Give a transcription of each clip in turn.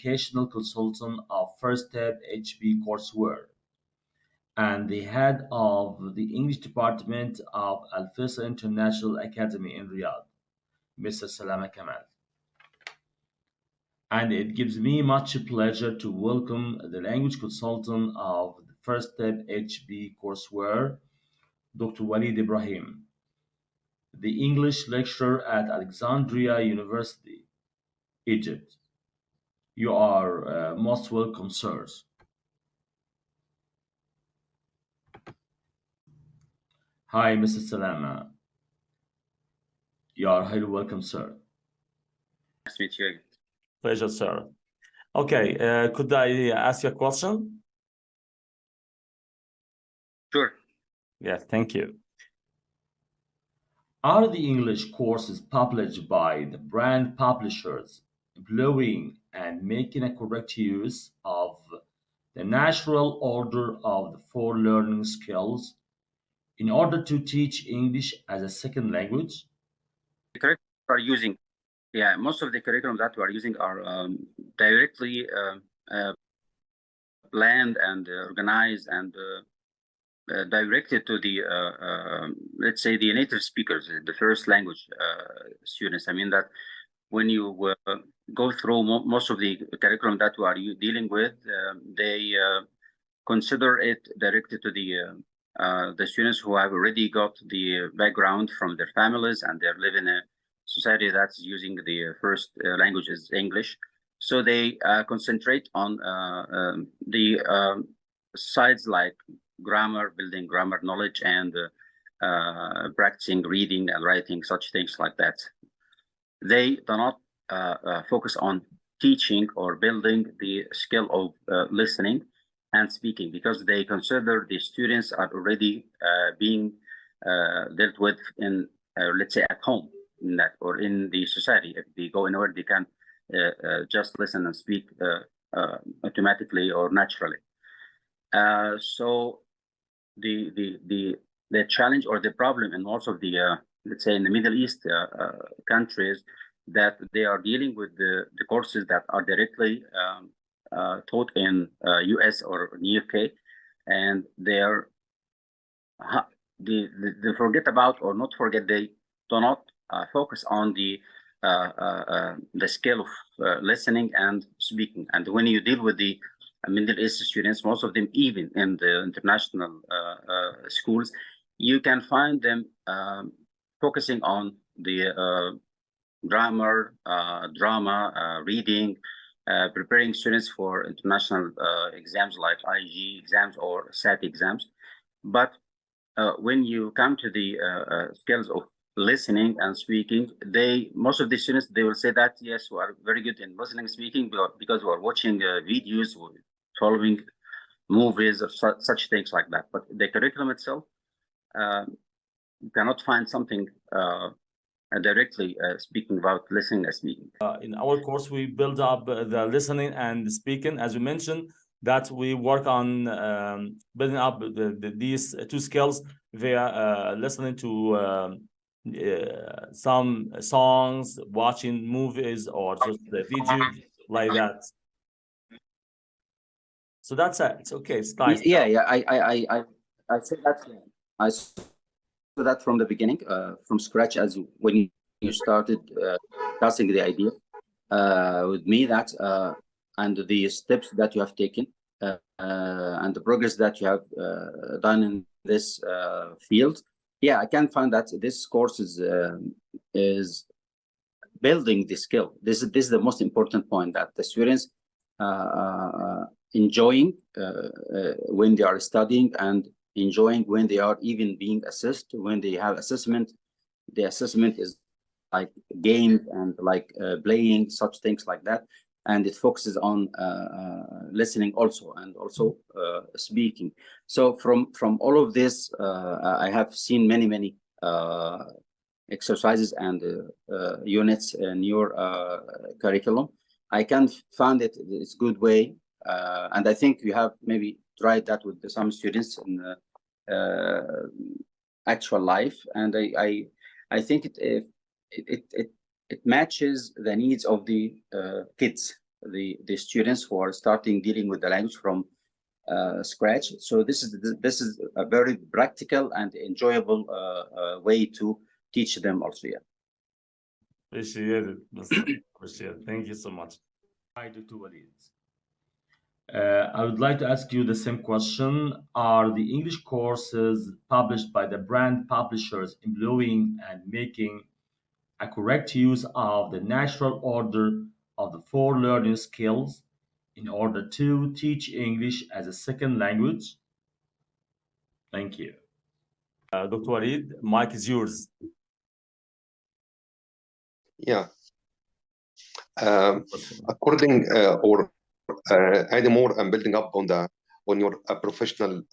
educational consultant of First Step HB courseware and the head of the English department of Al Faisal International Academy in Riyadh, Mr. Salama Kamal. And it gives me much pleasure to welcome the language consultant of the First Step HB courseware, Dr. Walid Ibrahim, the English lecturer at Alexandria University, Egypt. You are most welcome, sirs. Hi, Mr. Salama. You are highly welcome, sir. Nice to meet you. Pleasure, sir. Okay, could I ask you a question? Sure. Yes, thank you. Are the English courses published by the brand publishers employing and making a correct use of the natural order of the four learning skills in order to teach English as a second language? The curriculum we are using, most of the curriculum that we are using are directly planned and organized and directed to the, let's say, the native speakers, the first language students. I mean that when you go through most of the curriculum that we are dealing with, they consider it directed to the students who have already got the background from their families and they live in a society that's using the first language is English. So they concentrate on the sides like grammar, building grammar knowledge, and practicing reading and writing, such things like that. They do not focus on teaching or building the skill of listening and speaking, because they consider the students are already being dealt with in, let's say, at home in that, or in the society. If they go anywhere, they can just listen and speak automatically or naturally. So the challenge or the problem in most of the let's say in the Middle East countries, that they are dealing with the courses that are directly taught in US or in UK, and they forget about, or not forget, they do not focus on the skill of listening and speaking. And when you deal with the Middle East students, most of them, even in the international schools, you can find them focusing on the grammar, drama, reading, preparing students for international exams like IG exams or SAT exams. But when you come to the skills of listening and speaking, most of the students, they will say that, yes, we are very good in listening and speaking because we are watching videos, we're following movies or such things like that. But the curriculum itself, you cannot find something directly speaking about listening and speaking. In our course, we build up the listening and speaking, as you mentioned, that we work on building up these two skills via listening to some songs, watching movies, or just the video like that. So that's it. It's okay. It's nice. I said that. I saw that from the beginning, from scratch, as when you started discussing the idea with me, that and the steps that you have taken and the progress that you have done in this field. Yeah, I can find that this course is building the skill. This is the most important point, that the students enjoying when they are studying, and enjoying when they are even being assessed. When they have assessment, the assessment is like games and like playing, such things like that, and it focuses on listening also, and also speaking. So from all of this, I have seen many exercises and units in your curriculum. I can find it's good way, and I think you have maybe tried that with some students in actual life, and I think it matches the needs of the kids, the students who are starting dealing with the language from scratch. So this is a very practical and enjoyable way to teach them also. Yeah. Appreciate it, Mr. Appreciate it. Thank you so much. Hi, Dr. Walid. I would like to ask you the same question. Are the English courses published by the brand publishers employing and making a correct use of the natural order of the 4 learning skills in order to teach English as a second language? Thank you. Dr. Walid, mic is yours. Yeah. According or adding more and building up on your professional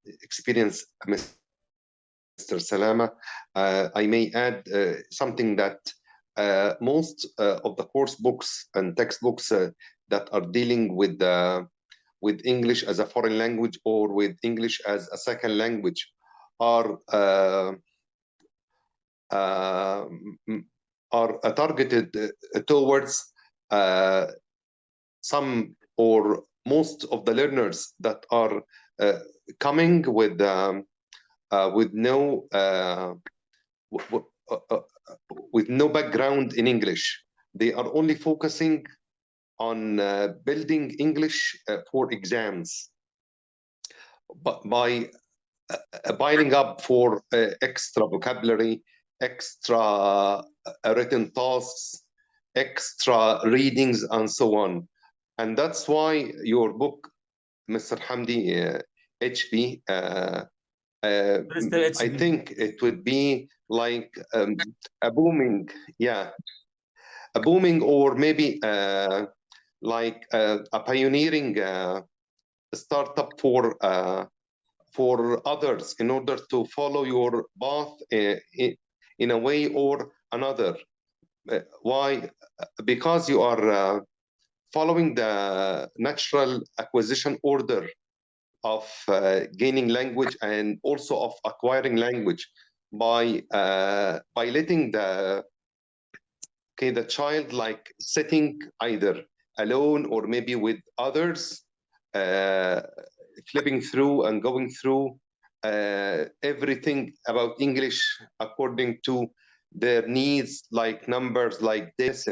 experience, Mr. Salama, I may add something that most of the course books and textbooks that are dealing with English as a foreign language or with English as a second language are targeted towards some or most of the learners that are coming with no background in English. They are only focusing on building English for exams, but by piling up for extra vocabulary, extra written tasks, extra readings, and so on. And that's why your book, Mr. Hamdi, HB, I think it would be like a booming or maybe like a pioneering startup for others in order to follow your path in a way or another. Why? Because you are following the natural acquisition order of gaining language and also of acquiring language by letting the child like sitting either alone or maybe with others, flipping through and going through everything about English according to their needs, like numbers, like this.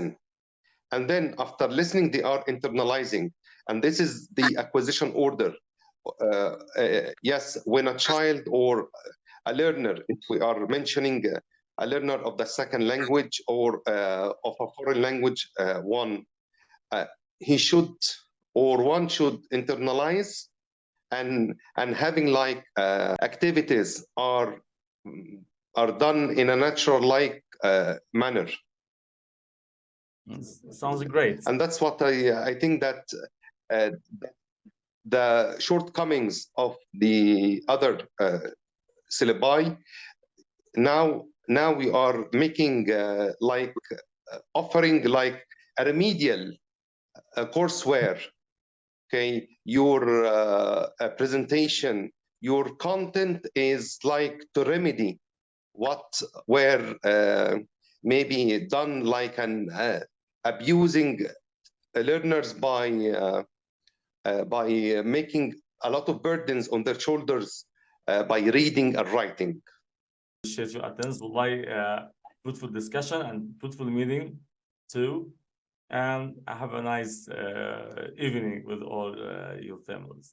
And then after listening, they are internalizing. And this is the acquisition order. Yes, when a child or a learner, if we are mentioning a learner of the second language or of a foreign language one, he should or one should internalize and having like activities are done in a natural like manner. Sounds great. And that's what I think that the shortcomings of the other syllabi, now we are making like offering like a remedial courseware. Okay, your presentation, your content is like to remedy what were maybe done like an abusing learners by making a lot of burdens on their shoulders by reading and writing. Appreciate your attendance. Wallahi, fruitful discussion and fruitful meeting too. And have a nice evening with all your families.